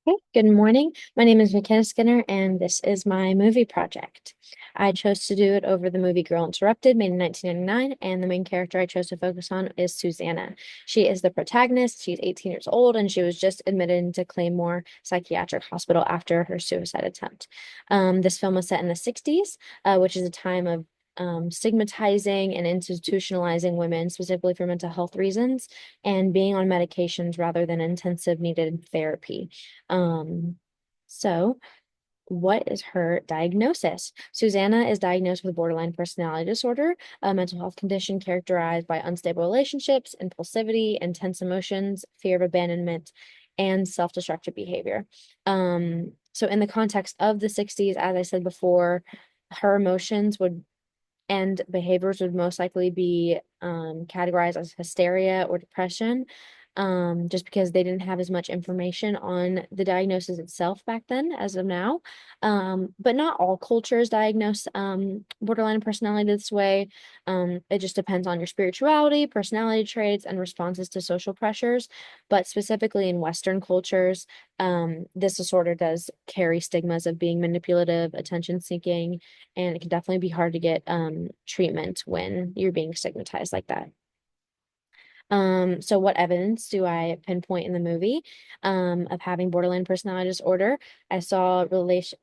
Okay, good morning. My name is McKenna Skinner, and this is my movie project. I chose to do it over the movie Girl Interrupted, made in 1999, and the main character I chose to focus on is Susanna. She is the protagonist. She's 18 years old, and she was just admitted into Claymore Psychiatric Hospital after her suicide attempt. This film was set in the 60s, which is a time of stigmatizing and institutionalizing women, specifically for mental health reasons, and being on medications rather than intensive needed therapy. Um, so what is her diagnosis? Susanna is diagnosed with borderline personality disorder, a mental health condition characterized by unstable relationships, impulsivity, intense emotions, fear of abandonment, and self-destructive behavior. So in the context of the 60s, as I said before, her emotions would and behaviors would most likely be categorized as hysteria or depression, just because they didn't have as much information on the diagnosis itself back then as of now. But not all cultures diagnose borderline personality this way. It just depends on your spirituality, personality traits, and responses to social pressures. But specifically in Western cultures, this disorder does carry stigmas of being manipulative, attention seeking, and it can definitely be hard to get treatment when you're being stigmatized like that. So what evidence do I pinpoint in the movie of having borderline personality disorder? I saw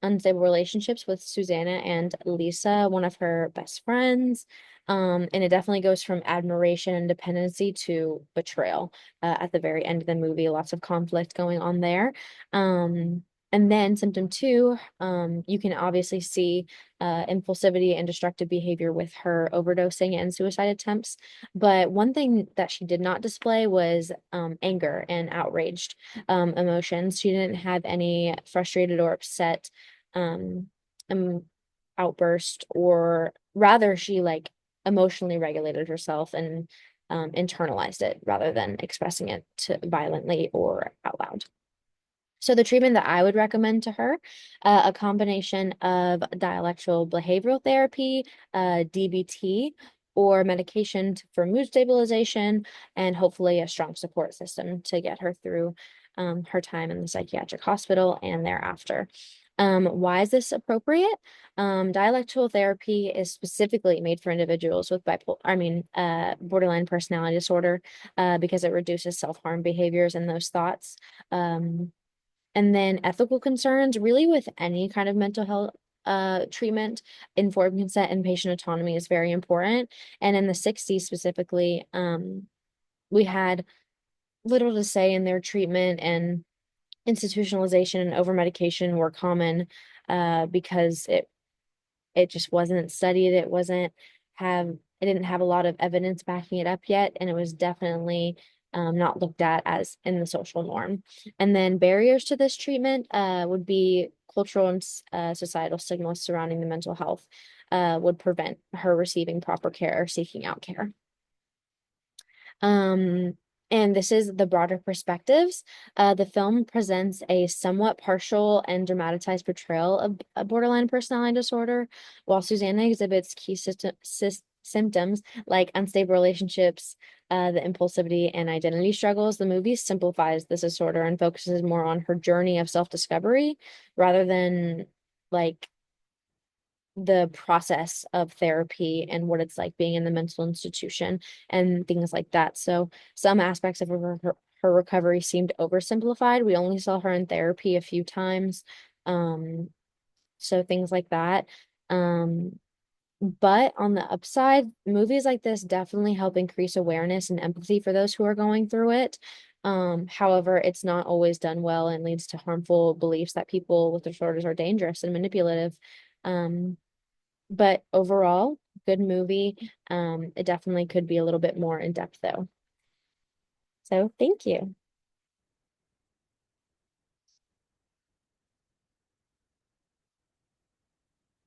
unstable relationships with Susanna and Lisa, one of her best friends. And it definitely goes from admiration and dependency to betrayal at the very end of the movie. Lots of conflict going on there. And then symptom two, you can obviously see impulsivity and destructive behavior with her overdosing and suicide attempts. But one thing that she did not display was anger and outraged emotions. She didn't have any frustrated or upset um, um, outburst, or rather, she like emotionally regulated herself and internalized it rather than expressing it violently or out loud. So the treatment that I would recommend to her, a combination of dialectical behavioral therapy, DBT, or medication for mood stabilization, and hopefully a strong support system to get her through her time in the psychiatric hospital and thereafter. Why is this appropriate? Dialectical therapy is specifically made for individuals with borderline personality disorder, because it reduces self-harm behaviors and those thoughts. And then ethical concerns, really with any kind of mental health treatment, informed consent and patient autonomy is very important. And in the 60s specifically, we had little to say in their treatment, and institutionalization and over medication were common because it just wasn't studied. It didn't have a lot of evidence backing it up yet, and it was definitely not looked at as in the social norm. And then barriers to this treatment would be cultural and societal stigmas surrounding the mental health would prevent her receiving proper care or seeking out care. Um, and this is the broader perspectives. The film presents a somewhat partial and dramatized portrayal of a borderline personality disorder, while Susanna exhibits key symptoms like unstable relationships, the impulsivity, and identity struggles. The movie simplifies this disorder and focuses more on her journey of self-discovery rather than like the process of therapy and what it's like being in the mental institution and things like that. So some aspects of her recovery seemed oversimplified. We only saw her in therapy a few times. Um, so things like that. Um, but on the upside, movies like this definitely help increase awareness and empathy for those who are going through it. However, it's not always done well and leads to harmful beliefs that people with disorders are dangerous and manipulative. Um, but overall, good movie. It definitely could be a little bit more in depth though. So thank you.